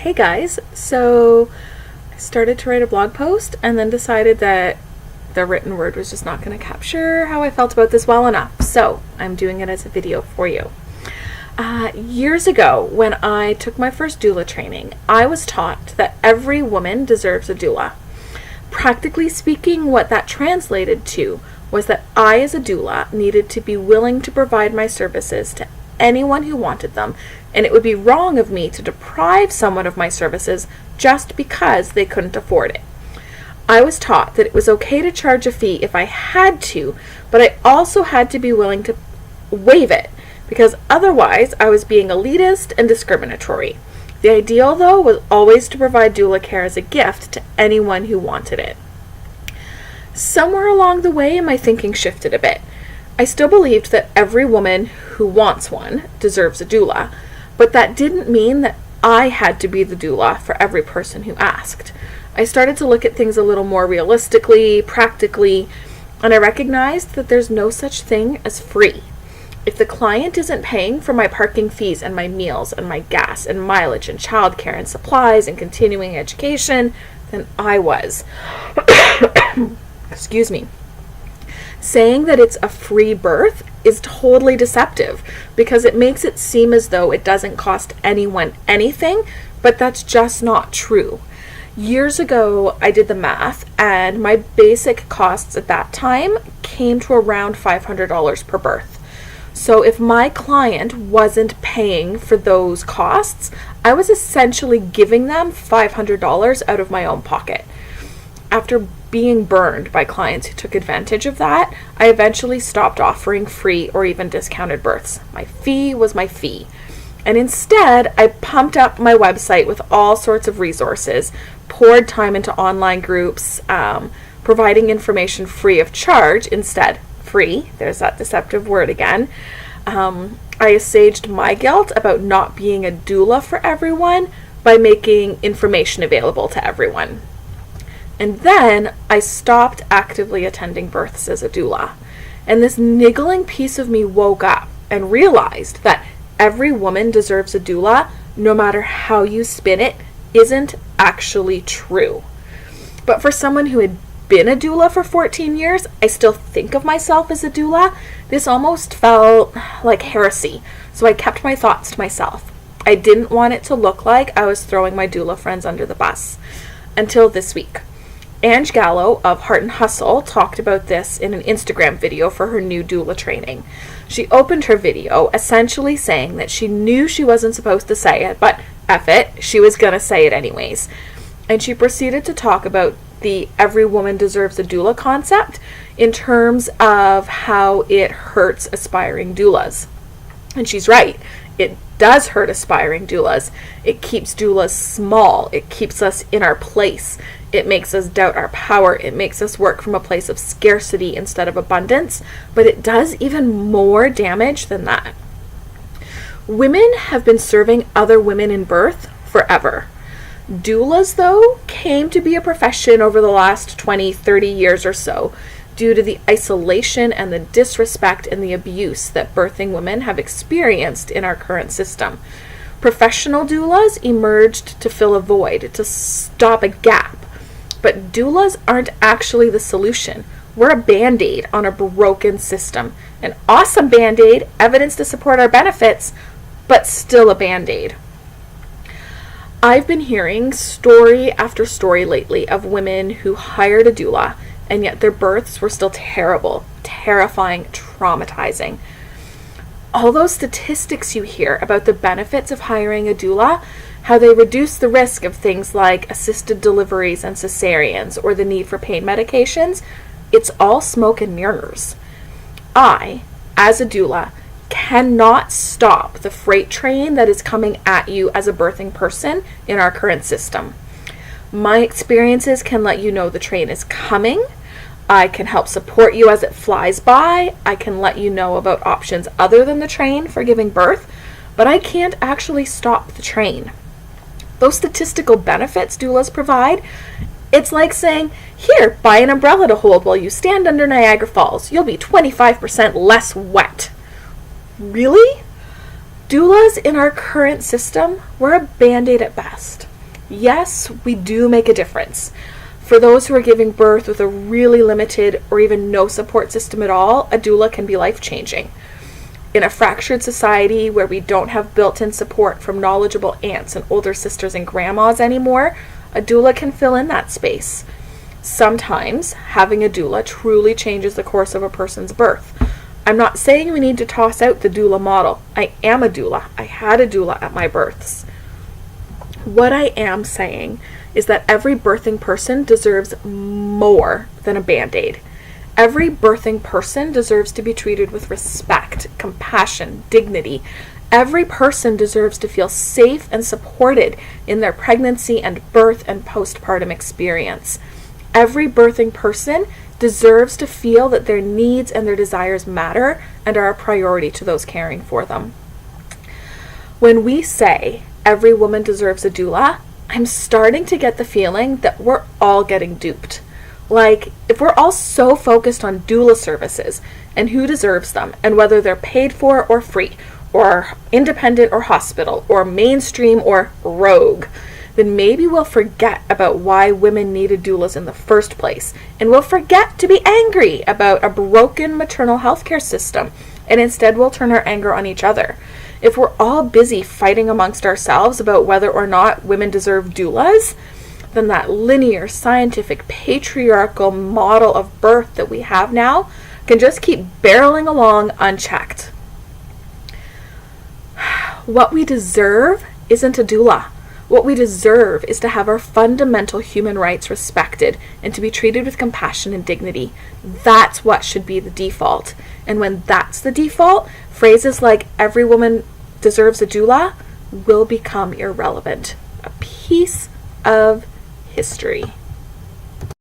Hey guys, so I started to write a blog post and then decided that the written word was just not going to capture how I felt about this well enough. So I'm doing it as a video for you. Years ago, when I took my first doula training, I was taught that every woman deserves a doula. Practically speaking, what that translated to was that I, as a doula, needed to be willing to provide my services to anyone who wanted them, and it would be wrong of me to deprive someone of my services just because they couldn't afford it. I was taught that it was okay to charge a fee if I had to, but I also had to be willing to waive it, because otherwise I was being elitist and discriminatory. The ideal, though, was always to provide doula care as a gift to anyone who wanted it. Somewhere along the way, my thinking shifted a bit. I still believed that every woman who wants one deserves a doula, but that didn't mean that I had to be the doula for every person who asked. I started to look at things a little more realistically, practically, and I recognized that there's no such thing as free. If the client isn't paying for my parking fees and my meals and my gas and mileage and childcare and supplies and continuing education, then I was. Excuse me. Saying that it's a free birth is totally deceptive because it makes it seem as though it doesn't cost anyone anything, but that's just not true. Years ago, I did the math, and my basic costs at that time came to around $500 per birth. So if my client wasn't paying for those costs, I was essentially giving them $500 out of my own pocket. After being burned by clients who took advantage of that, I eventually stopped offering free or even discounted births. My fee was my fee. And instead, I pumped up my website with all sorts of resources, poured time into online groups, providing information free of charge instead. Free, there's that deceptive word again. I assuaged my guilt about not being a doula for everyone by making information available to everyone. And then I stopped actively attending births as a doula. And this niggling piece of me woke up and realized that every woman deserves a doula, no matter how you spin it, isn't actually true. But for someone who had been a doula for 14 years, I still think of myself as a doula. This almost felt like heresy, so I kept my thoughts to myself. I didn't want it to look like I was throwing my doula friends under the bus. Until this week. Ange Gallo of Heart and Hustle talked about this in an Instagram video for her new doula training. She opened her video essentially saying that she knew she wasn't supposed to say it, but F it, she was gonna say it anyways. And she proceeded to talk about the every woman deserves a doula concept in terms of how it hurts aspiring doulas. And she's right. It does hurt aspiring doulas. It keeps doulas small. It keeps us in our place. It makes us doubt our power. It makes us work from a place of scarcity instead of abundance. But it does even more damage than that. Women have been serving other women in birth forever. Doulas, though, came to be a profession over the last 20, 30 years or so due to the isolation and the disrespect and the abuse that birthing women have experienced in our current system. Professional doulas emerged to fill a void, to stop a gap. But doulas aren't actually the solution. We're a band-aid on a broken system. An awesome band-aid, evidence to support our benefits, but still a band-aid. I've been hearing story after story lately of women who hired a doula, and yet their births were still terrible, terrifying, traumatizing. All those statistics you hear about the benefits of hiring a doula, how they reduce the risk of things like assisted deliveries and cesareans or the need for pain medications, it's all smoke and mirrors. I, as a doula, cannot stop the freight train that is coming at you as a birthing person in our current system. My experiences can let you know the train is coming. I can help support you as it flies by. I can let you know about options other than the train for giving birth, but I can't actually stop the train. Those statistical benefits doulas provide, it's like saying, here, buy an umbrella to hold while you stand under Niagara Falls. You'll be 25% less wet. Really? Doulas in our current system, we're a band-aid at best. Yes, we do make a difference. For those who are giving birth with a really limited or even no support system at all, a doula can be life-changing. In a fractured society where we don't have built-in support from knowledgeable aunts and older sisters and grandmas anymore, a doula can fill in that space. Sometimes having a doula truly changes the course of a person's birth. I'm not saying we need to toss out the doula model. I am a doula. I had a doula at my births. What I am saying is that every birthing person deserves more than a Band-Aid. Every birthing person deserves to be treated with respect, compassion, dignity. Every person deserves to feel safe and supported in their pregnancy and birth and postpartum experience. Every birthing person deserves to feel that their needs and their desires matter and are a priority to those caring for them. When we say every woman deserves a doula, I'm starting to get the feeling that we're all getting duped. Like, if we're all so focused on doula services and who deserves them and whether they're paid for or free or independent or hospital or mainstream or rogue, then maybe we'll forget about why women needed doulas in the first place, and we'll forget to be angry about a broken maternal healthcare system, and instead we'll turn our anger on each other. If we're all busy fighting amongst ourselves about whether or not women deserve doulas, then that linear, scientific, patriarchal model of birth that we have now can just keep barreling along unchecked. What we deserve isn't a doula. What we deserve is to have our fundamental human rights respected and to be treated with compassion and dignity. That's what should be the default. And when that's the default, phrases like every woman deserves a doula will become irrelevant. A piece of history.